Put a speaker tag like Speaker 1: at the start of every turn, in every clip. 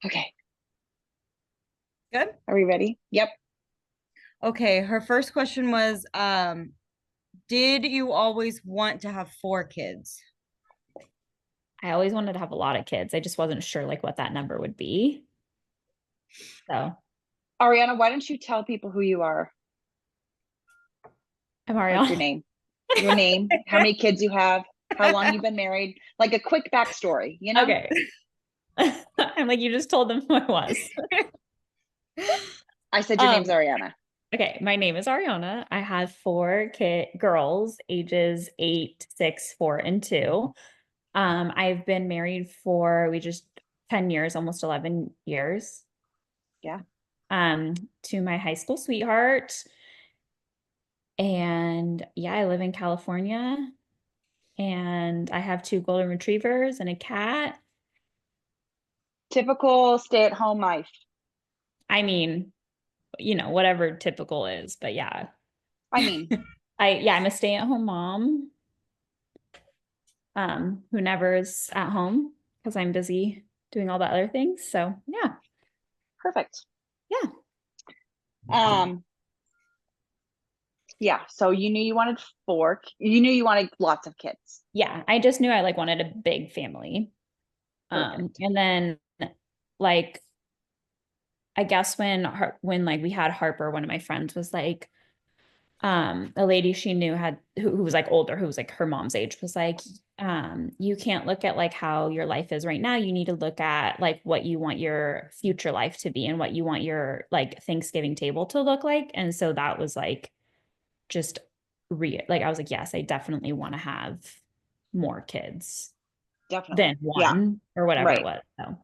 Speaker 1: Okay.
Speaker 2: Good.
Speaker 1: Are we ready? Yep.
Speaker 2: Okay, her first question was, did you always want to have four kids?
Speaker 3: I always wanted to have a lot of kids. I just wasn't sure like what that number would be. So
Speaker 1: Arianna, why don't you tell people who you are?
Speaker 3: I'm
Speaker 1: Like
Speaker 3: Ariana.
Speaker 1: your name, how many kids you have, how long you've been married, like a quick backstory, you know?
Speaker 3: Okay. I'm like, you just told them who I was.
Speaker 1: I said your name's
Speaker 3: Um,
Speaker 1: Arianna.
Speaker 3: okay, my name is Ariana. I have four girls, ages 8, 6, 4, and 2. I've been married for we just 10 years, almost 11 years.
Speaker 1: Yeah.
Speaker 3: To my high school sweetheart. And yeah, I live in California and I have two golden retrievers and a cat.
Speaker 1: Typical stay-at-home life.
Speaker 3: I mean, whatever typical is, but yeah.
Speaker 1: I mean,
Speaker 3: I'm a stay-at-home mom, who never is at home because I'm busy doing all the other things. So yeah,
Speaker 1: perfect.
Speaker 3: yeah,
Speaker 1: Um, yeah, so you knew you wanted you knew you wanted lots of kids.
Speaker 3: yeah. I just knew I like wanted a big family.
Speaker 1: Perfect.
Speaker 3: And then like I guess when like we had Harper, one of my friends was like, a lady she knew who was like older, who was like her mom's age, was like, you can't look at like how your life is right now. You need to look at like what you want your future life to be and what you want your like Thanksgiving table to look like. And so that was like just like I was like, yes, I definitely want to have more kids
Speaker 1: Definitely.
Speaker 3: than
Speaker 1: Yeah,
Speaker 3: one or whatever it
Speaker 1: right.
Speaker 3: was. So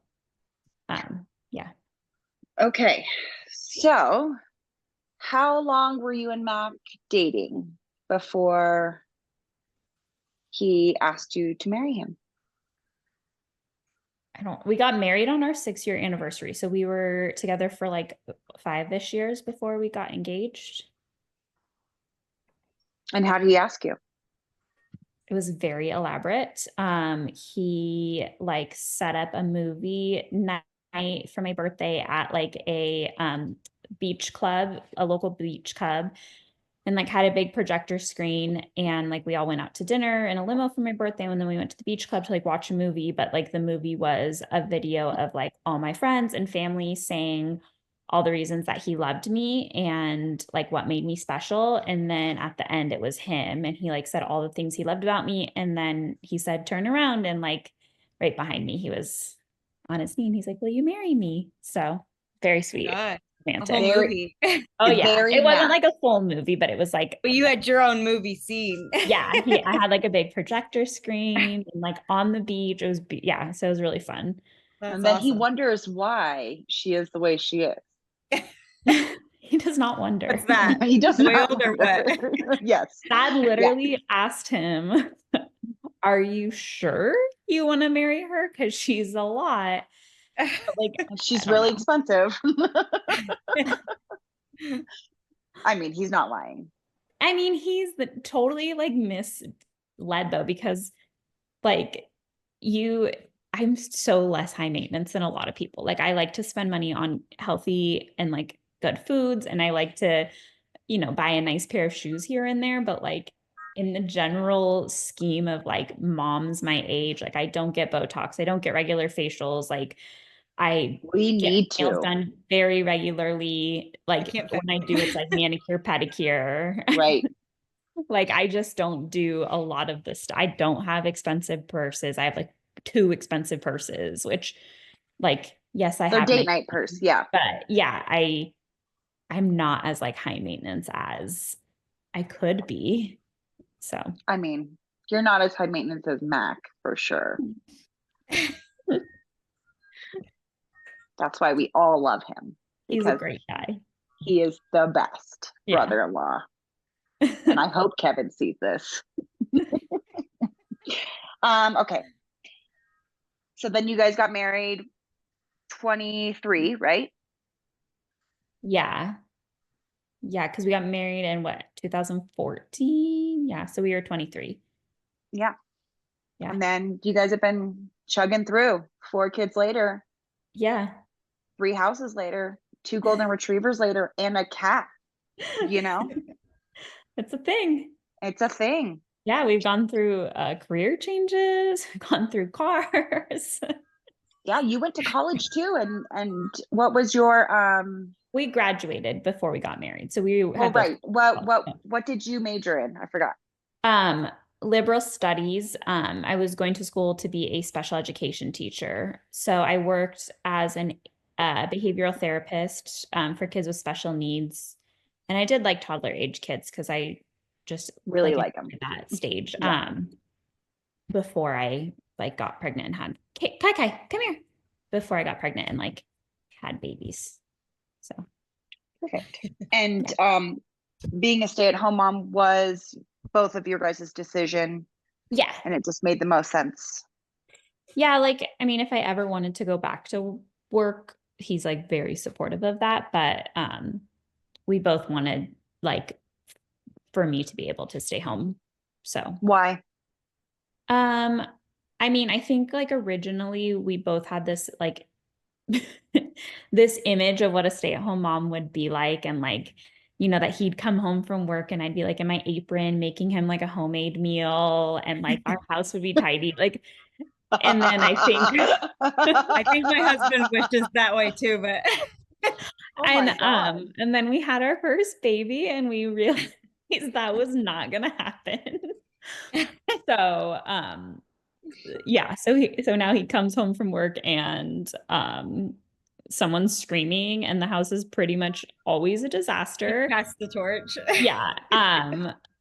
Speaker 3: yeah.
Speaker 1: Okay. So, how long were you and Mac dating before he asked you to marry him?
Speaker 3: We got married on our 6-year anniversary. So we were together for like 5-ish years before we got engaged.
Speaker 1: And how did he ask you?
Speaker 3: It was very elaborate. He like set up a movie night for my birthday at like a beach club, a local beach club, and like had a big projector screen. And like we all went out to dinner in a limo for my birthday. And then we went to the beach club to like watch a movie. But like the movie was a video of like all my friends and family saying all the reasons that he loved me and like what made me special. And then at the end, it was him. And he like said all the things he loved about me. And then he said, turn around. And like right behind me, he was on his knee and he's like, will you marry me? So very sweet,
Speaker 2: God, a whole
Speaker 3: romantic.
Speaker 1: Very,
Speaker 2: movie.
Speaker 3: Oh yeah.
Speaker 1: very
Speaker 3: It wasn't
Speaker 1: Mac.
Speaker 3: like a full movie, but it was like,
Speaker 2: But you had your own movie scene.
Speaker 3: yeah, I had like a big projector screen and like on the beach. It was, yeah, so it was really fun.
Speaker 2: That's
Speaker 1: And then he
Speaker 2: awesome.
Speaker 1: wonders why she is the way she is.
Speaker 3: He does not
Speaker 2: What's
Speaker 3: wonder.
Speaker 2: that?
Speaker 1: He does not
Speaker 2: Spoiled or
Speaker 1: wonder.
Speaker 2: what?
Speaker 1: Yes.
Speaker 3: Dad
Speaker 1: Yeah.
Speaker 3: literally asked him, are you sure you want to marry her? Because she's a lot. But like, I
Speaker 1: She's
Speaker 3: don't
Speaker 1: really
Speaker 3: know.
Speaker 1: expensive. I mean, he's not lying.
Speaker 3: I mean, he's totally like misled though, because like you, I'm so less high maintenance than a lot of people. Like I like to spend money on healthy and like good foods, and I like to, buy a nice pair of shoes here and there. But like in the general scheme of like moms my age, like I don't get Botox, I don't get regular facials. Like I
Speaker 1: We
Speaker 3: get
Speaker 1: need
Speaker 3: nails
Speaker 1: to.
Speaker 3: done very regularly.
Speaker 2: I
Speaker 3: Like
Speaker 2: can't
Speaker 3: when I do, it's like manicure, pedicure.
Speaker 1: Right.
Speaker 3: Like I just don't do a lot of this. I don't have expensive purses. I have like two expensive purses, which like, yes, I
Speaker 1: Their
Speaker 3: have
Speaker 1: date
Speaker 3: nice,
Speaker 1: night purse. Yeah.
Speaker 3: but yeah, I'm not as like high maintenance as I could be. So
Speaker 1: I mean, you're not as high maintenance as Mac for sure. That's why we all love him
Speaker 3: he's a
Speaker 1: because
Speaker 3: great guy.
Speaker 1: he is the best
Speaker 3: Yeah.
Speaker 1: brother-in-law. And I hope Kevin sees this. Okay. So then you guys got married 23, right?
Speaker 3: Yeah. Yeah. Cause we got married in what, 2014? Yeah. So we were 23.
Speaker 1: Yeah.
Speaker 3: Yeah.
Speaker 1: And then you guys have been chugging through 4 kids later.
Speaker 3: Yeah.
Speaker 1: 3 houses later, 2 golden retrievers later, and a cat, you know?
Speaker 3: It's a thing.
Speaker 1: It's a thing.
Speaker 3: Yeah, we've gone through career changes, gone through cars.
Speaker 1: Yeah, you went to college too, and what was your
Speaker 3: We graduated before we got married. So we
Speaker 1: oh
Speaker 3: had both.
Speaker 1: right. What did you major in? I forgot.
Speaker 3: Um, liberal studies. I was going to school to be a special education teacher. So I worked as an behavioral therapist for kids with special needs. And I did like toddler age kids because I just
Speaker 1: Really like them.
Speaker 3: at that stage.
Speaker 1: Yeah.
Speaker 3: Before I like got pregnant and had Kai, come here. Before I got pregnant and like had babies. So
Speaker 1: Perfect. And being a stay-at-home mom was both of your guys' decision,
Speaker 3: yeah.
Speaker 1: and it just made the most sense.
Speaker 3: Yeah, like I mean, if I ever wanted to go back to work, he's like very supportive of that. But we both wanted like for me to be able to stay home. So
Speaker 1: Why?
Speaker 3: I mean, I think like originally we both had this like this image of what a stay-at-home mom would be like, and like, you know, that he'd come home from work and I'd be like in my apron making him like a homemade meal, and like our house would be tidy. Like, and then I think
Speaker 2: I think my husband wishes that way too, but
Speaker 1: Oh my God.
Speaker 3: and then we had our first baby and we realized that was not gonna happen. So yeah, so now he comes home from work and someone's screaming and the house is pretty much always a disaster.
Speaker 2: pass the torch.
Speaker 3: Yeah.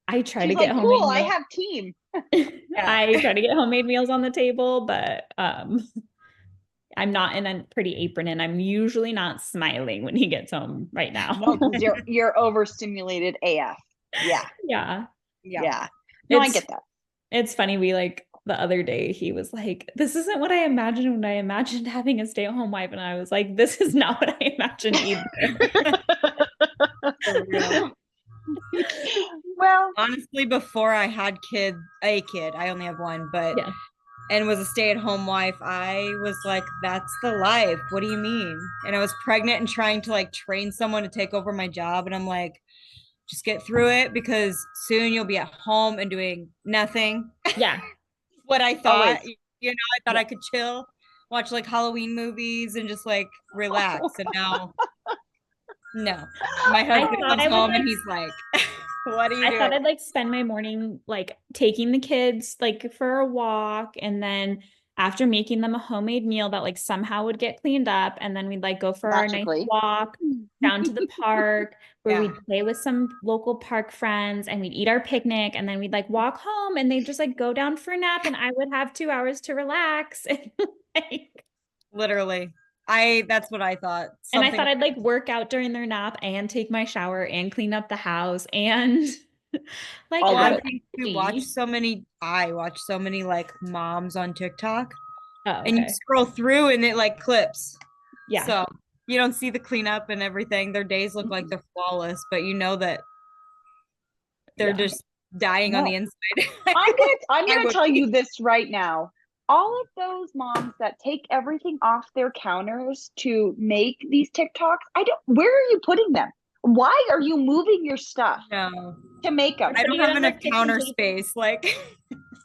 Speaker 3: I try
Speaker 1: She's
Speaker 3: to get
Speaker 1: like,
Speaker 3: homemade
Speaker 1: cool, I
Speaker 3: meals.
Speaker 1: have team.
Speaker 3: I try to get homemade meals on the table, but I'm not in a pretty apron and I'm usually not smiling when he gets home right now.
Speaker 1: No, because you're overstimulated AF. Yeah.
Speaker 3: Yeah.
Speaker 1: Yeah. No, I get that.
Speaker 3: It's funny. We like the other day, he was like, this isn't what I imagined when I imagined having a stay-at-home wife. And I was like, this is not what I imagined either.
Speaker 1: Well,
Speaker 2: honestly, before I had a kid, I only have one, but
Speaker 3: Yeah.
Speaker 2: and was a stay-at-home wife, I was like, that's the life. What do you mean? And I was pregnant and trying to like train someone to take over my job. And I'm like, just get through it because soon you'll be at home and doing nothing.
Speaker 3: Yeah.
Speaker 2: What I thought,
Speaker 1: always.
Speaker 2: you know, I thought I could chill, watch like Halloween movies and just like relax. And now, no, my husband
Speaker 3: thought
Speaker 2: comes
Speaker 3: I would,
Speaker 2: home
Speaker 3: like-
Speaker 2: and he's like, what are you
Speaker 3: I
Speaker 2: doing?
Speaker 3: thought I'd like spend my morning like taking the kids like for a walk, and then after making them a homemade meal that like somehow would get cleaned up, and then we'd like go for our nice
Speaker 1: Magically.
Speaker 3: walk down to the park where
Speaker 2: Yeah.
Speaker 3: we'd play with some local park friends and we'd eat our picnic, and then we'd like walk home and they'd just like go down for a nap and I would have 2 hours to relax. And like,
Speaker 2: Literally. That's what I thought.
Speaker 3: and I thought I'd like work out during their nap and take my shower and clean up the house and like
Speaker 1: All
Speaker 3: have
Speaker 1: good.
Speaker 2: I think
Speaker 3: energy.
Speaker 2: I watch so many like moms on TikTok
Speaker 3: Oh,
Speaker 2: and you
Speaker 3: okay.
Speaker 2: scroll through and it like clips.
Speaker 3: Yeah.
Speaker 2: So you don't see the cleanup and everything. Their days look like they're flawless, but you know that they're
Speaker 3: Yeah.
Speaker 2: just dying on the inside.
Speaker 1: I'm
Speaker 2: I
Speaker 1: gonna
Speaker 2: would
Speaker 1: tell you this right now. All of those moms that take everything off their counters to make these TikToks, where are you putting them? Why are you moving your stuff
Speaker 2: No,
Speaker 1: to make them?
Speaker 2: I don't
Speaker 3: Putting it
Speaker 2: have
Speaker 3: on their
Speaker 2: enough
Speaker 3: kitchen
Speaker 2: counter
Speaker 3: table.
Speaker 2: space. Like,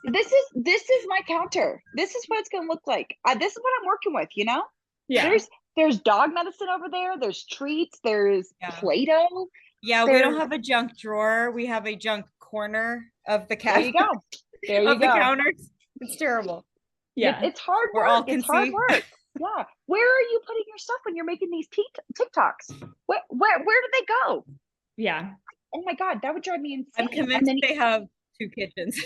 Speaker 1: This is my counter. This is what it's gonna look like. This is what I'm working with, you know?
Speaker 3: Yeah.
Speaker 1: There's dog medicine over there, there's treats, there's
Speaker 2: Yeah.
Speaker 1: Play-Doh.
Speaker 2: yeah, we don't have a junk drawer. We have a junk corner of the
Speaker 1: There you go. There you
Speaker 2: of the
Speaker 1: go.
Speaker 2: counters. It's terrible.
Speaker 3: Yeah.
Speaker 1: It's hard
Speaker 2: We're
Speaker 1: work.
Speaker 2: all
Speaker 1: It's hard
Speaker 2: see.
Speaker 1: work. Yeah. Where are you putting your stuff when you're making these TikToks? Where do they go?
Speaker 3: Yeah.
Speaker 1: Oh my God, that would drive me insane.
Speaker 2: I'm convinced they have 2 kitchens.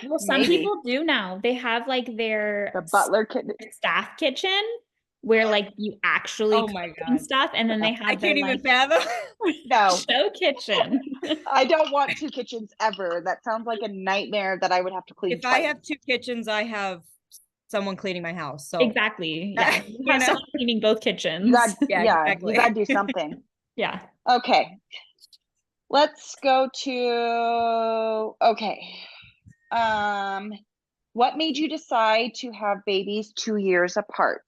Speaker 3: Well, some
Speaker 1: Maybe.
Speaker 3: people do now. They have like
Speaker 1: The
Speaker 3: their
Speaker 1: butler kitchen.
Speaker 3: staff kitchen where like you actually
Speaker 2: Oh
Speaker 3: cook
Speaker 2: my
Speaker 3: and
Speaker 2: God.
Speaker 3: stuff, and then they
Speaker 2: I
Speaker 3: have their
Speaker 2: can't even
Speaker 3: like
Speaker 2: fathom.
Speaker 1: No,
Speaker 3: show kitchen.
Speaker 1: I don't want 2 kitchens ever. That sounds like a nightmare that I would have to clean
Speaker 2: If I
Speaker 1: twice.
Speaker 2: have 2 kitchens, I have someone cleaning my house. So
Speaker 3: Exactly. Yeah. You
Speaker 2: You
Speaker 3: have
Speaker 2: know?
Speaker 3: someone cleaning both kitchens.
Speaker 1: You got,
Speaker 2: Yeah,
Speaker 1: yeah,
Speaker 2: exactly.
Speaker 1: you got to do something.
Speaker 3: Yeah.
Speaker 1: Okay. Let's go to, okay. What made you decide to have babies 2 years apart?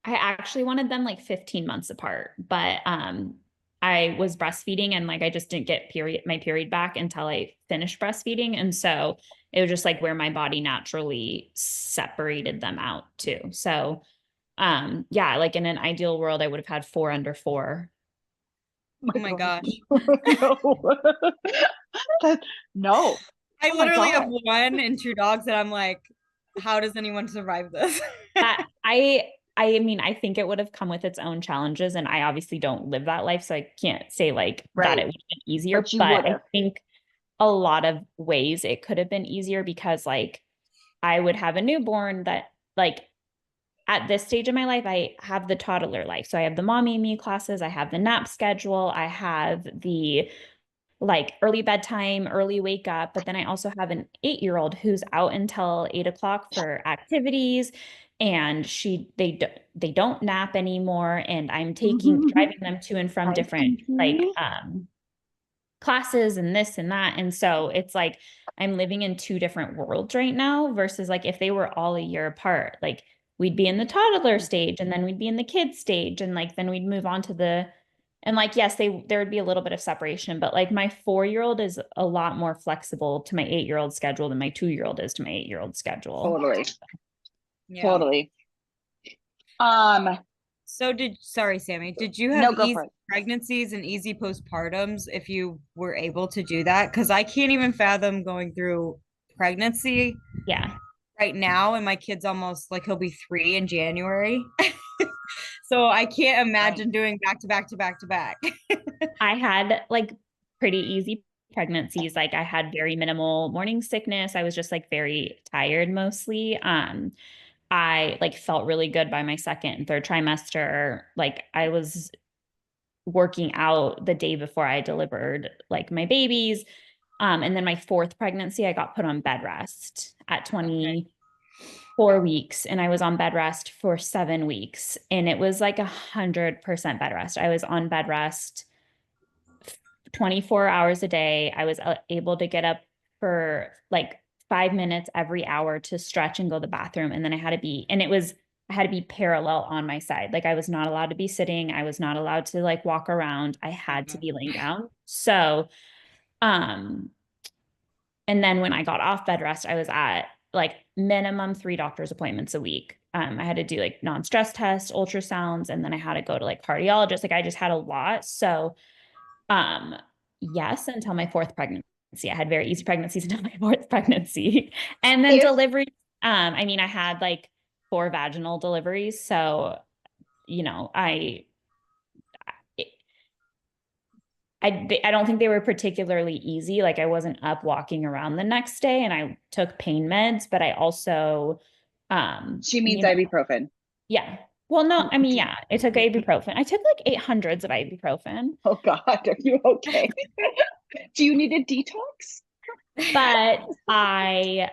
Speaker 3: I actually wanted them like 15 months apart, but I was breastfeeding and like I just didn't get my period back until I finished breastfeeding. And so it was just like where my body naturally separated them out too. So yeah, like in an ideal world, I would have had 4 under 4.
Speaker 2: Oh my gosh.
Speaker 1: No. No.
Speaker 2: I
Speaker 1: Oh my
Speaker 2: literally have
Speaker 1: God.
Speaker 2: 1 and 2 dogs that I'm like, how does anyone survive this?
Speaker 3: That I mean, I think it would have come with its own challenges, and I obviously don't live that life, so I can't say like that it
Speaker 1: Right.
Speaker 3: would have been easier,
Speaker 1: But you
Speaker 3: but
Speaker 1: would
Speaker 3: I
Speaker 1: have.
Speaker 3: think a lot of ways it could have been easier because like I would have a newborn that like at this stage of my life, I have the toddler life. So I have the mommy and me classes, I have the nap schedule, I have the like early bedtime, early wake up. But then I also have an 8-year-old who's out until 8 o'clock for activities. And they don't nap anymore. And I'm driving them to and from different like classes and this and that. And so it's like I'm living in 2 different worlds right now versus like if they were all a year apart, like we'd be in the toddler stage and then we'd be in the kid stage and like then we'd move on to the and like yes, there would be a little bit of separation, but like my 4-year-old is a lot more flexible to my 8-year-old schedule than my 2-year-old is to my 8-year-old schedule.
Speaker 1: Totally.
Speaker 2: Yeah.
Speaker 1: Totally.
Speaker 2: So sorry, Sammy, did you have
Speaker 1: No, go
Speaker 2: easy
Speaker 1: for it.
Speaker 2: pregnancies and easy postpartums if you were able to do that? Because I can't even fathom going through pregnancy
Speaker 3: Yeah.
Speaker 2: right now, and my kid's almost like he'll be 3 in January. So I can't imagine doing back to back to back to back.
Speaker 3: I had like pretty easy pregnancies. Like I had very minimal morning sickness. I was just like very tired mostly. I like felt really good by my second and third trimester. Like I was working out the day before I delivered like my babies. And then my 4th pregnancy, I got put on bed rest at 24 weeks, and I was on bed rest for 7 weeks, and it was like 100% bed rest. I was on bed rest 24 hours a day. I was able to get up for like 5 minutes every hour to stretch and go to the bathroom. And then I had to be parallel on my side. Like I was not allowed to be sitting. I was not allowed to like walk around. I had to be laying down. So, um, and then when I got off bed rest, I was at like minimum 3 doctor's appointments a week. I had to do like non-stress tests, ultrasounds, and then I had to go to like cardiologist. Like I just had a lot. So, um, yes, until my 4th pregnancy. I had very easy pregnancies until my 4th pregnancy. And then
Speaker 1: If
Speaker 3: delivery, I mean, I had like 4 vaginal deliveries. So, you know, I don't think they were particularly easy. Like I wasn't up walking around the next day and I took pain meds, but I also,
Speaker 1: she means
Speaker 3: you know,
Speaker 1: ibuprofen.
Speaker 3: yeah. Well, no, I mean, yeah, I took ibuprofen. I took like 800s of ibuprofen.
Speaker 1: Oh God, are you okay? Do you need a detox?
Speaker 3: But I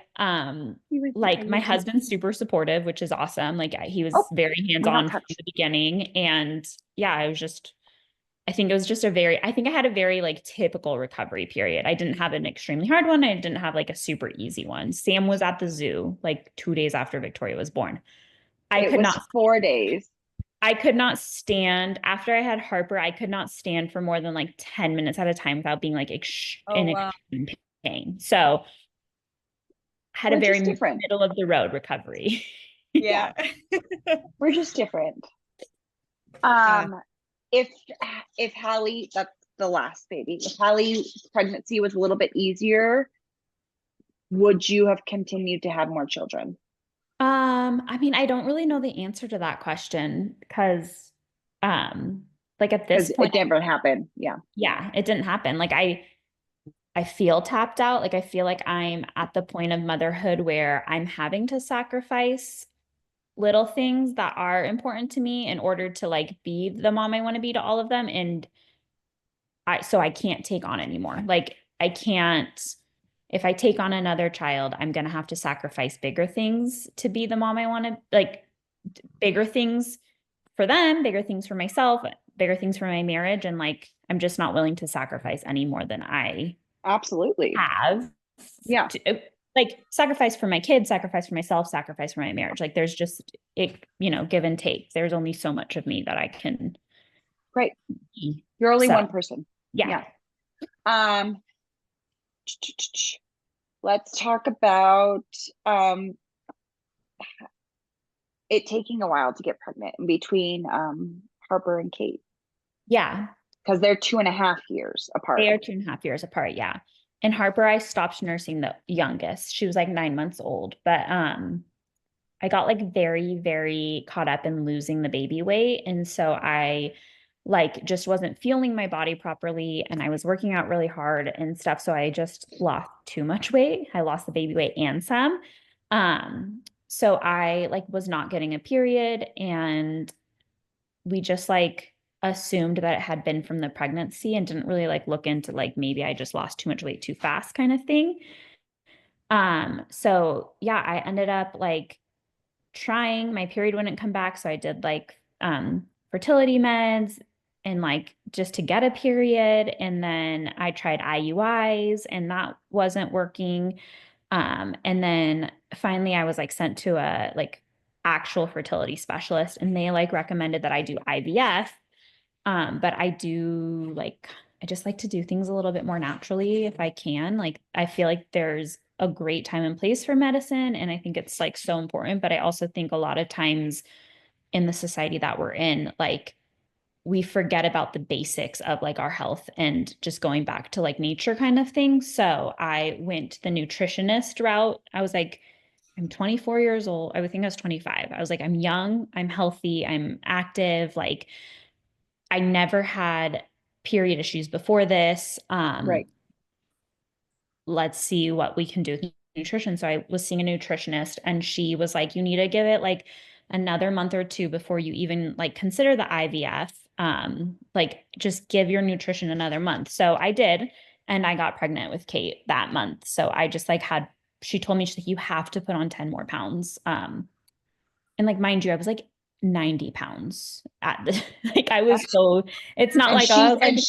Speaker 3: like my
Speaker 1: Okay.
Speaker 3: husband's super supportive, which is awesome. Like he was
Speaker 1: Oh,
Speaker 3: very
Speaker 1: I'm not
Speaker 3: hands-on from
Speaker 1: touched.
Speaker 3: the beginning. And yeah, I think it was just I think I had a very like typical recovery period. I didn't have an extremely hard one. I didn't have like a super easy one. Sam was at the zoo like 2 days after Victoria was born. I
Speaker 1: It
Speaker 3: could
Speaker 1: was
Speaker 3: not
Speaker 1: 4 days.
Speaker 3: I could not stand after I had Harper. I could not stand for more than like 10 minutes at a time without being like
Speaker 2: Oh
Speaker 3: in
Speaker 2: wow.
Speaker 3: extreme pain. So had a
Speaker 1: We're
Speaker 3: very
Speaker 1: just different.
Speaker 3: middle of the road recovery.
Speaker 2: Yeah.
Speaker 1: We're just different.
Speaker 2: Yeah.
Speaker 1: If if Hallie, that's the last baby, if Hallie's pregnancy was a little bit easier, would you have continued to have more children?
Speaker 3: I mean, I don't really know the answer to that question because like at this
Speaker 1: Because
Speaker 3: point,
Speaker 1: it never happened. Yeah.
Speaker 3: yeah, it didn't happen. Like I feel tapped out. Like I feel like I'm at the point of motherhood where I'm having to sacrifice little things that are important to me in order to like be the mom I want to be to all of them. And I can't take on anymore. Like I can't, if I take on another child, I'm going to have to sacrifice bigger things to be the mom I want to, like bigger things for them, bigger things for myself, bigger things for my marriage. And like, I'm just not willing to sacrifice any more than I
Speaker 1: Absolutely.
Speaker 3: have
Speaker 1: Yeah.
Speaker 3: like sacrifice for my kids, sacrifice for myself, sacrifice for my marriage. Like there's just it, give and take. There's only so much of me that I can
Speaker 1: Right.
Speaker 3: be.
Speaker 1: You're only
Speaker 3: So,
Speaker 1: one person.
Speaker 3: yeah.
Speaker 1: Um, let's talk about it taking a while to get pregnant in between Harper and Kate.
Speaker 3: Yeah.
Speaker 1: Because they're 2.5 years apart.
Speaker 3: They are 2.5 years apart. Yeah. And Harper, I stopped nursing the youngest. She was like 9 months old, but I got like very, very caught up in losing the baby weight. And so I like just wasn't feeling my body properly. And I was working out really hard and stuff. So I just lost too much weight. I lost the baby weight and some. So I like was not getting a period, and we just like assumed that it had been from the pregnancy and didn't really like look into like maybe I just lost too much weight too fast kind of thing. So yeah, I ended up like trying, my period wouldn't come back. So I did like fertility meds and like just to get a period. And then I tried IUIs and that wasn't working. And then finally I was like sent to a like actual fertility specialist, and they like recommended that I do IVF. But I do like, I just like to do things a little bit more naturally if I can. Like, I feel like there's a great time and place for medicine, and I think it's like so important. But I also think a lot of times in the society that we're in, like, we forget about the basics of like our health and just going back to like nature kind of thing. So I went the nutritionist route. I was like, I'm 24 years old. I would think I was 25. I was like, I'm young, I'm healthy, I'm active. Like, I never had period issues before this.
Speaker 1: Right.
Speaker 3: Let's see what we can do with nutrition. So I was seeing a nutritionist, and she was like, you need to give it like another month or two before you even like consider the IVF. Like just give your nutrition another month. So I did, and I got pregnant with Kate that month. So I just like she told me, she's like, you have to put on 10 more pounds. And like, mind you, I was like 90 pounds at the, like, I was so, it's not
Speaker 1: And
Speaker 3: like, I
Speaker 1: she's
Speaker 3: was like,
Speaker 1: and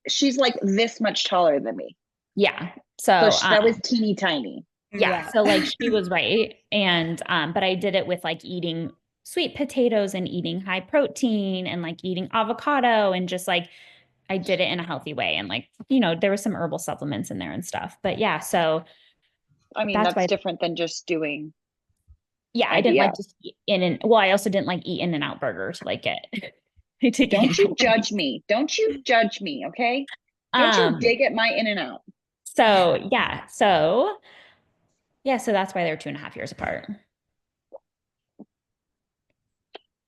Speaker 1: she's like this much taller than me.
Speaker 3: yeah.
Speaker 1: So
Speaker 3: So,
Speaker 1: that was teeny tiny.
Speaker 3: yeah. So like she was right. And, but I did it with like eating sweet potatoes and eating high protein and like eating avocado, and just like, I did it in a healthy way. And like, there was some herbal supplements in there and stuff, but yeah. So
Speaker 1: I mean,
Speaker 3: that's
Speaker 1: that's
Speaker 3: why,
Speaker 1: different than just doing
Speaker 3: yeah, I didn't like
Speaker 1: IVF.
Speaker 3: just eat well, I also didn't like eat In-N-Out burger to like get, to gain
Speaker 1: Don't you
Speaker 3: weight.
Speaker 1: judge me. Don't you judge me, okay? Don't you
Speaker 3: Um,
Speaker 1: dig at my In-N-Out.
Speaker 3: So yeah, so that's why they're 2.5 years apart.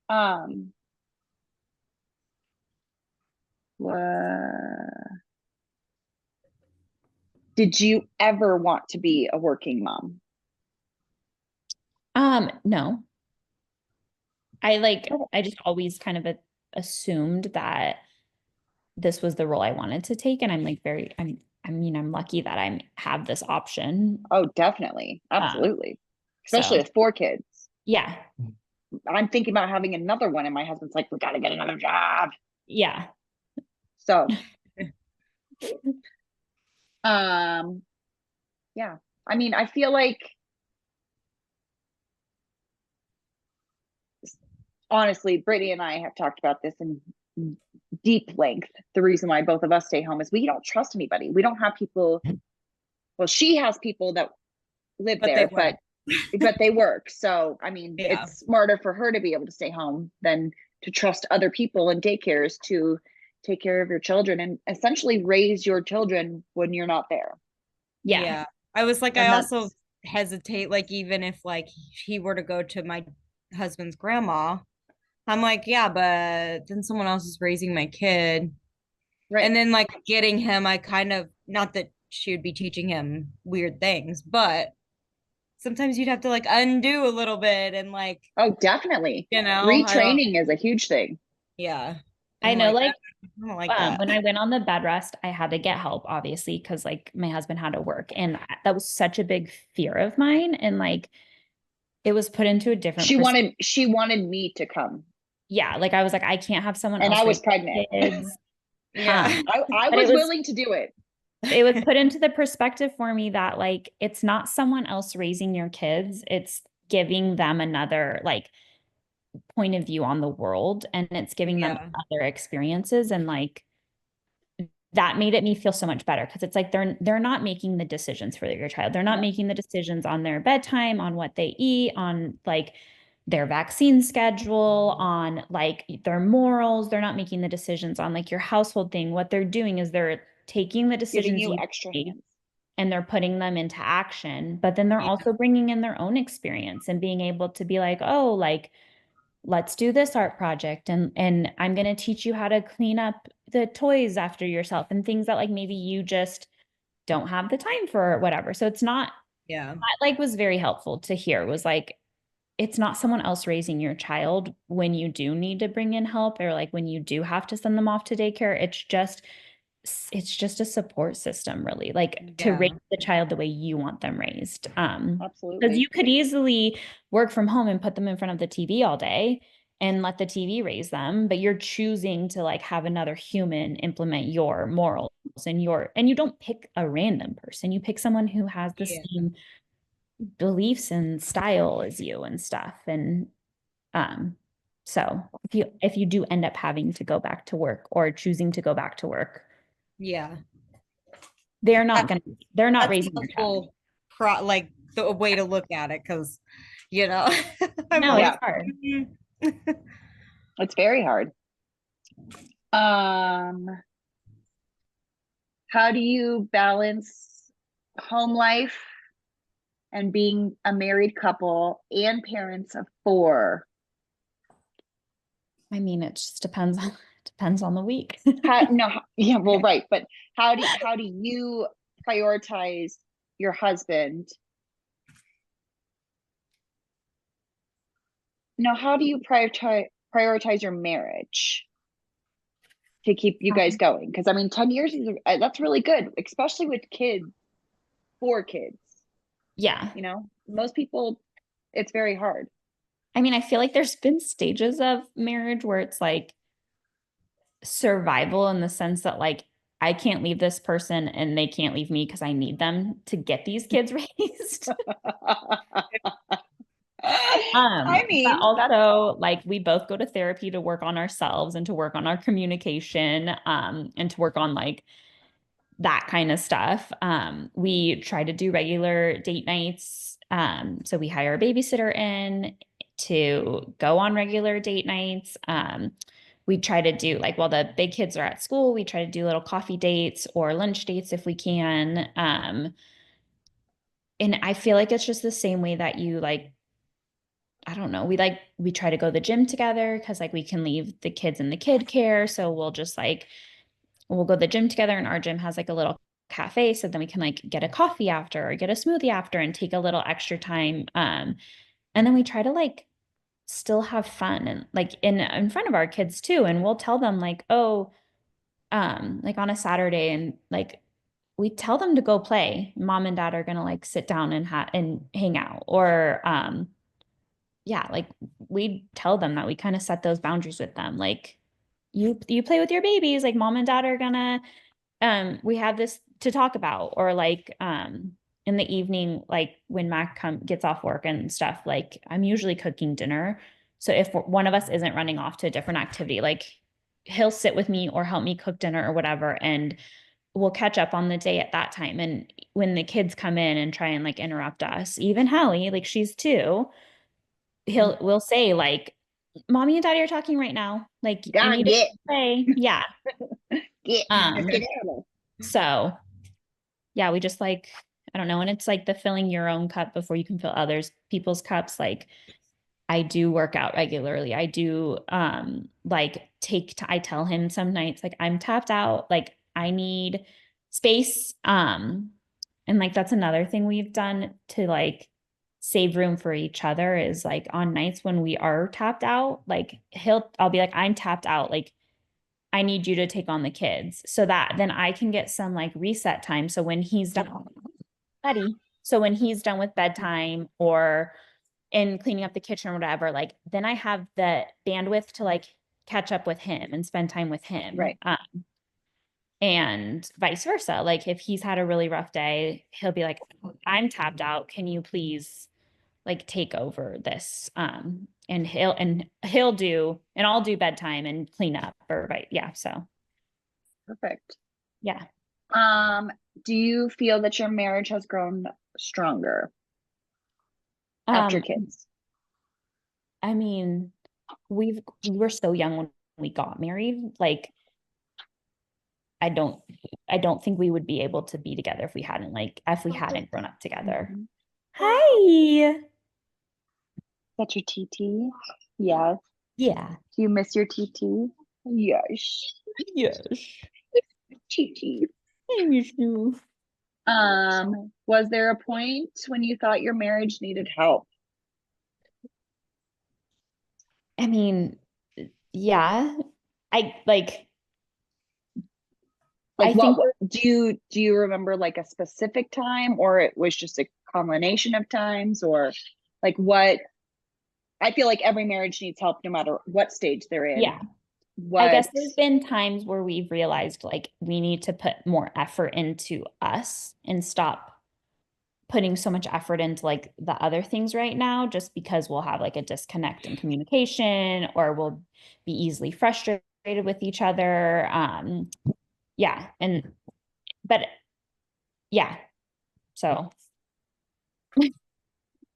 Speaker 1: Um, uh, did you ever want to be a working mom?
Speaker 3: No, I just always kind of assumed that this was the role I wanted to take, and I'm like I'm lucky that I have this option.
Speaker 1: Oh, definitely.
Speaker 3: Um,
Speaker 1: Absolutely. Especially
Speaker 3: so
Speaker 1: with 4 kids.
Speaker 3: yeah,
Speaker 1: I'm thinking about having another one, and my husband's like, we got to get another job.
Speaker 3: yeah,
Speaker 1: So, yeah. I mean, I feel like honestly, Brittany and I have talked about this in deep length. The reason why both of us stay home is we don't trust anybody. We don't have people. Well, she has people that live
Speaker 2: But
Speaker 1: there, but they work. So, I mean,
Speaker 2: Yeah.
Speaker 1: it's smarter for her to be able to stay home than to trust other people in daycares to take care of your children and essentially raise your children when you're not there.
Speaker 3: yeah,
Speaker 2: I was like,
Speaker 1: And
Speaker 2: I
Speaker 1: that's
Speaker 2: also hesitate, like, even if like he were to go to my husband's grandma, I'm like, yeah, but then someone else is raising my kid.
Speaker 1: right.
Speaker 2: And then like getting him, I kind of, not that she would be teaching him weird things, but sometimes you'd have to like undo a little bit and like,
Speaker 1: Oh, definitely.
Speaker 2: I don't,
Speaker 1: Retraining is a huge thing.
Speaker 2: yeah.
Speaker 3: I
Speaker 2: I'm
Speaker 3: know,
Speaker 2: like,
Speaker 3: like
Speaker 2: I don't like that.
Speaker 3: when I went on the bed rest, I had to get help, obviously, because like my husband had to work, and that was such a big fear of mine, and like it was put into a different
Speaker 1: She wanted me to come,
Speaker 3: yeah, like I was like, I can't have someone
Speaker 1: and
Speaker 3: else
Speaker 1: I was
Speaker 3: raise
Speaker 1: pregnant.
Speaker 3: kids.
Speaker 2: Yeah.
Speaker 3: Um,
Speaker 1: I
Speaker 3: but it
Speaker 1: was
Speaker 3: was,
Speaker 1: willing to do it.
Speaker 3: it was put into the perspective for me that like, it's not someone else raising your kids. It's giving them another like point of view on the world, and it's giving them
Speaker 2: Yeah.
Speaker 3: other experiences. And like, that made it me feel so much better because it's like they're not making the decisions for your child. They're not
Speaker 1: No.
Speaker 3: making the decisions on their bedtime, on what they eat, on like their vaccine schedule, on like their morals. They're not making the decisions on like your household thing. What they're doing is they're taking the
Speaker 1: Giving
Speaker 3: decisions
Speaker 1: you
Speaker 3: you
Speaker 1: extra
Speaker 3: made
Speaker 1: hands.
Speaker 3: and they're putting them into action, but then they're
Speaker 2: Yeah.
Speaker 3: also bringing in their own experience and being able to be like, oh, like let's do this art project, and I'm going to teach you how to clean up the toys after yourself and things that like maybe you just don't have the time for or whatever. So it's not,
Speaker 2: Yeah.
Speaker 3: that like was very helpful to hear, was like, it's not someone else raising your child when you do need to bring in help or like when you do have to send them off to daycare. It's just a support system, really, like to raise
Speaker 2: Yeah.
Speaker 3: the child the way you want them raised. Because
Speaker 1: Absolutely.
Speaker 3: you could easily work from home and put them in front of the TV all day and let the TV raise them, but you're choosing to like have another human implement your morals and you don't pick a random person. You pick someone who has the
Speaker 2: Yeah.
Speaker 3: same beliefs and style as you and stuff. And um, so if you do end up having to go back to work or choosing to go back to work,
Speaker 2: Yeah.
Speaker 3: they're not
Speaker 2: That's
Speaker 3: raising
Speaker 2: the
Speaker 3: your child.
Speaker 2: whole like the way to look at it, because I'm
Speaker 3: No,
Speaker 2: always
Speaker 3: it's hard.
Speaker 2: "Mm."
Speaker 1: It's very hard. Um, how do you balance home life and being a married couple and parents of 4?
Speaker 3: I mean, it just depends on the week.
Speaker 1: Yeah, well, right. But how do you prioritize your husband? No, how do you prioritize your marriage to keep you guys going? Because I mean, 10 years is that's really good, especially with kids, 4 kids.
Speaker 3: Yeah.
Speaker 1: Most people, it's very hard.
Speaker 3: I mean, I feel like there's been stages of marriage where it's like survival in the sense that like I can't leave this person and they can't leave me because I need them to get these kids raised.
Speaker 1: I
Speaker 3: But
Speaker 1: mean, that's
Speaker 3: also like we both go to therapy to work on ourselves and to work on our communication, and to work on like that kind of stuff. We try to do regular date nights. So we hire a babysitter in to go on regular date nights. We try to do like while the big kids are at school, we try to do little coffee dates or lunch dates if we can. And I feel like it's just the same way that you like, I don't know, we try to go to the gym together because like we can leave the kids in the kid care. So we'll go to the gym together, and our gym has like a little cafe. So then we can like get a coffee after or get a smoothie after and take a little extra time. And then we try to like still have fun and like in front of our kids too. And we'll tell them like, oh, like on a Saturday, and like we tell them to go play. Mom and dad are gonna like sit down and hang out. Or yeah, like we tell them that we kind of set those boundaries with them. Like you play with your babies, like mom and dad are gonna we have this to talk about. Or like in the evening, like when Mac gets off work and stuff, like I'm usually cooking dinner. So if one of us isn't running off to a different activity, like he'll sit with me or help me cook dinner or whatever, and we'll catch up on the day at that time. And when the kids come in and try and like interrupt us, even Hallie, like she's 2, we'll say like, mommy and daddy are talking right now, like you
Speaker 1: gotta
Speaker 3: need to play. Yeah.
Speaker 1: get out.
Speaker 3: So yeah, we just like, I don't know. And it's like the filling your own cup before you can fill others people's cups. Like I do work out regularly. I do like I tell him some nights like I'm tapped out, like I need space. And like that's another thing we've done to like save room for each other is like on nights when we are tapped out, like I'll be like, I'm tapped out, like I need you to take on the kids so that then I can get some like reset time. So when he's done, Buddy. So when he's done with bedtime or in cleaning up the kitchen or whatever, like then I have the bandwidth to like catch up with him and spend time with him.
Speaker 1: Right.
Speaker 3: and vice versa. Like if he's had a really rough day, he'll be like, I'm tapped out. Can you please like take over this? And he'll do, and I'll do bedtime and clean up or right. Yeah. So
Speaker 1: Perfect.
Speaker 3: yeah.
Speaker 1: Do you feel that your marriage has grown stronger after
Speaker 3: Um,
Speaker 1: kids?
Speaker 3: I mean, we were so young when we got married. Like I don't think we would be able to be together if we hadn't grown up together.
Speaker 1: Mhm.
Speaker 3: Hi.
Speaker 1: That's your TT? Yes.
Speaker 3: Yeah.
Speaker 1: Do you miss your TT? Yes.
Speaker 3: Yes.
Speaker 1: TT.
Speaker 3: I miss you.
Speaker 1: Was there a point when you thought your marriage needed help?
Speaker 3: I mean, yeah. I like
Speaker 1: Like
Speaker 3: I think
Speaker 1: what do you remember like a specific time, or it was just a combination of times, or like what? I feel like every marriage needs help no matter what stage they're in.
Speaker 3: yeah. I guess there's been times where we've realized like we need to put more effort into us and stop putting so much effort into like the other things right now, just because we'll have like a disconnect in communication or we'll be easily frustrated with each other. Yeah. But yeah. So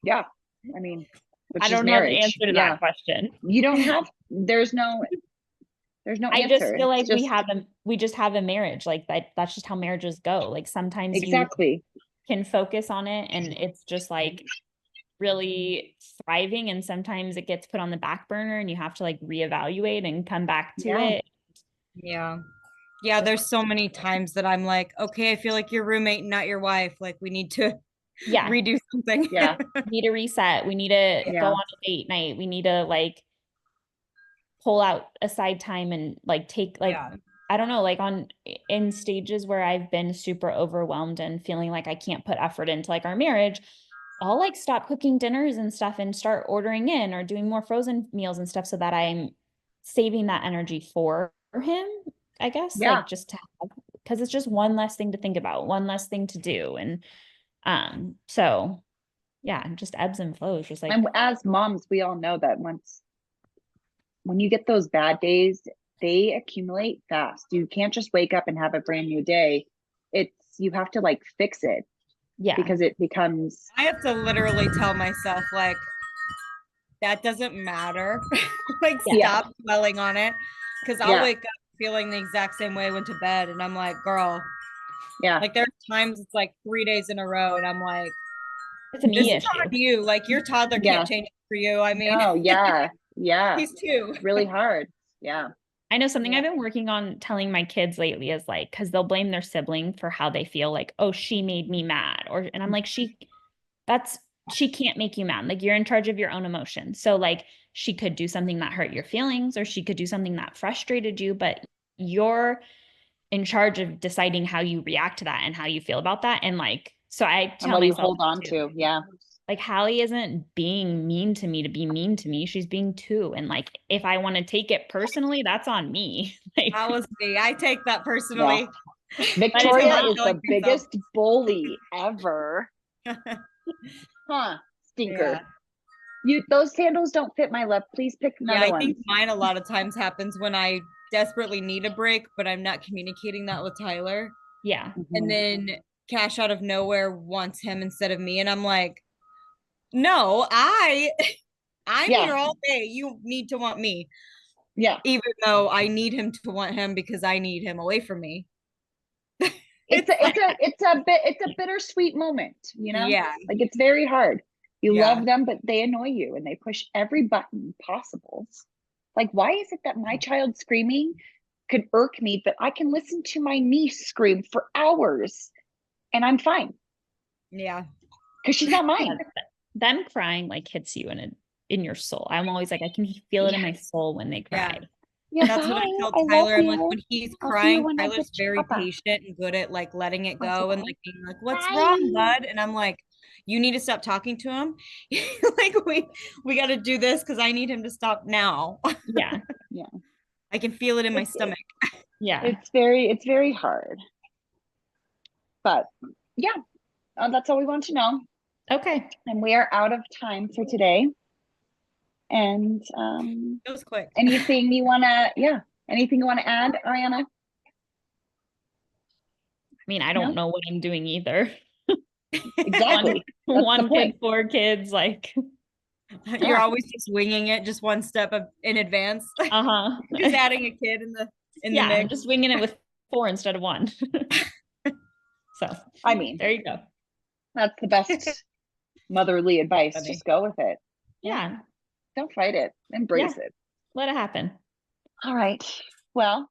Speaker 1: Yeah. I mean, which
Speaker 3: I
Speaker 1: is
Speaker 3: don't know the
Speaker 1: marriage.
Speaker 3: answer to
Speaker 1: Yeah.
Speaker 3: that question.
Speaker 1: You don't have, there's no
Speaker 3: I just
Speaker 1: answer.
Speaker 3: feel like
Speaker 1: It's just
Speaker 3: we just have a marriage. Like that's just how marriages go. Like sometimes you
Speaker 1: exactly.
Speaker 3: can focus on it and it's just like really thriving, and sometimes it gets put on the back burner and you have to like reevaluate and come back to
Speaker 1: Yeah.
Speaker 3: it.
Speaker 2: Yeah. Yeah, there's so many times that I'm like, okay, I feel like your roommate, not your wife. Like we need to
Speaker 3: Yeah.
Speaker 2: redo something.
Speaker 1: Yeah.
Speaker 3: We need to reset. We need to
Speaker 1: Yeah.
Speaker 3: go on a date night. We need to like pull out aside time and like take like
Speaker 2: Yeah.
Speaker 3: I don't know, like in stages where I've been super overwhelmed and feeling like I can't put effort into like our marriage, I'll like stop cooking dinners and stuff and start ordering in or doing more frozen meals and stuff so that I'm saving that energy for him, I guess,
Speaker 1: Yeah.
Speaker 3: like just to have, because it's just one less thing to think about, one less thing to do. And so yeah, just ebbs and flows, just like
Speaker 1: And as moms, we all know that when you get those bad days, they accumulate fast. You can't just wake up and have a brand new day. You have to like fix it
Speaker 3: yeah.
Speaker 1: because it becomes
Speaker 2: I have to literally tell myself, like, that doesn't matter. Like,
Speaker 3: Yeah.
Speaker 2: stop dwelling on it. Because I'll
Speaker 1: Yeah.
Speaker 2: wake up feeling the exact same way I went to bed. And I'm like, girl,
Speaker 1: yeah.
Speaker 2: like, there's times it's like 3 days in a row. And I'm like,
Speaker 3: It's a
Speaker 2: this
Speaker 3: me
Speaker 2: is on
Speaker 3: issue.
Speaker 2: you. Like, your toddler
Speaker 1: Yeah.
Speaker 2: can't change it for you. I mean,
Speaker 1: No, yeah. Yeah.
Speaker 2: he's two.
Speaker 1: Really hard. Yeah.
Speaker 3: I know something
Speaker 2: Yeah.
Speaker 3: I've been working on telling my kids lately is like, because they'll blame their sibling for how they feel, like, oh, she made me mad. And I'm like, she can't make you mad. Like, you're in charge of your own emotions. So, like, she could do something that hurt your feelings, or she could do something that frustrated you, but you're in charge of deciding how you react to that and how you feel about that. And like, so I
Speaker 1: And
Speaker 3: tell
Speaker 1: what do you
Speaker 3: myself
Speaker 1: hold on
Speaker 3: too,
Speaker 1: to? Yeah.
Speaker 3: like Hallie isn't being mean to me to be mean to me. She's being two. And like, if I want to take it personally, that's on me. Like,
Speaker 2: That was me. I take that personally.
Speaker 1: Victoria
Speaker 3: not
Speaker 1: is the biggest bully ever. Huh. Stinker.
Speaker 2: Yeah.
Speaker 1: Those sandals don't fit my left. Please pick
Speaker 2: Yeah,
Speaker 1: another
Speaker 2: I
Speaker 1: one.
Speaker 2: think mine a lot of times happens when I desperately need a break, but I'm not communicating that with Tyler.
Speaker 3: yeah.
Speaker 2: And then Cash out of nowhere wants him instead of me. And I'm like, no, I'm
Speaker 1: Yeah.
Speaker 2: here all day. You need to want me.
Speaker 1: Yeah.
Speaker 2: Even though I need him to want him because I need him away from me.
Speaker 1: It's a bittersweet moment, you know?
Speaker 2: Yeah.
Speaker 1: Like it's very hard. You
Speaker 2: Yeah.
Speaker 1: love them, but they annoy you and they push every button possible. Like, why is it that my child screaming could irk me, but I can listen to my niece scream for hours and I'm fine
Speaker 2: Yeah.
Speaker 1: because she's not mine.
Speaker 3: Them crying like hits you in your soul. I'm always like, I can feel it in my soul when they cry.
Speaker 2: Yeah.
Speaker 1: Yeah,
Speaker 2: That's what I
Speaker 1: bye.
Speaker 2: tell
Speaker 1: I love
Speaker 2: Tyler. I'm
Speaker 1: you.
Speaker 2: like, when he's
Speaker 1: I'll see you
Speaker 2: crying,
Speaker 1: when I
Speaker 2: Tyler's
Speaker 1: get you,
Speaker 2: very
Speaker 1: Papa.
Speaker 2: patient and good at like letting it
Speaker 1: I'll
Speaker 2: go
Speaker 1: say
Speaker 2: and
Speaker 1: bye.
Speaker 2: like being like, what's
Speaker 1: Bye.
Speaker 2: wrong, bud? And I'm like, you need to stop talking to him. Like we got to do this because I need him to stop now.
Speaker 3: Yeah.
Speaker 1: Yeah.
Speaker 2: I can feel it in my stomach.
Speaker 3: Yeah.
Speaker 1: It's very hard. But yeah, that's all we want to know.
Speaker 3: Okay.
Speaker 1: And we are out of time for today. And
Speaker 2: It was quick.
Speaker 1: anything you want to add, Arianna?
Speaker 3: I mean, I
Speaker 1: No?
Speaker 3: don't know what I'm doing either.
Speaker 1: Exactly. That's the
Speaker 3: One kid,
Speaker 1: point.
Speaker 3: 4 kids, like,
Speaker 2: You're always just winging it, just one step in advance.
Speaker 3: uh-huh.
Speaker 2: Just adding a kid in the
Speaker 3: Yeah, I'm
Speaker 2: mix.
Speaker 3: just winging it with 4 instead of 1. So,
Speaker 1: I mean,
Speaker 3: there you go.
Speaker 1: that's the best motherly advice.
Speaker 2: Funny.
Speaker 1: Just go with it.
Speaker 3: Yeah.
Speaker 1: Don't fight it. Embrace it.
Speaker 3: Let it happen.
Speaker 1: All right. Well,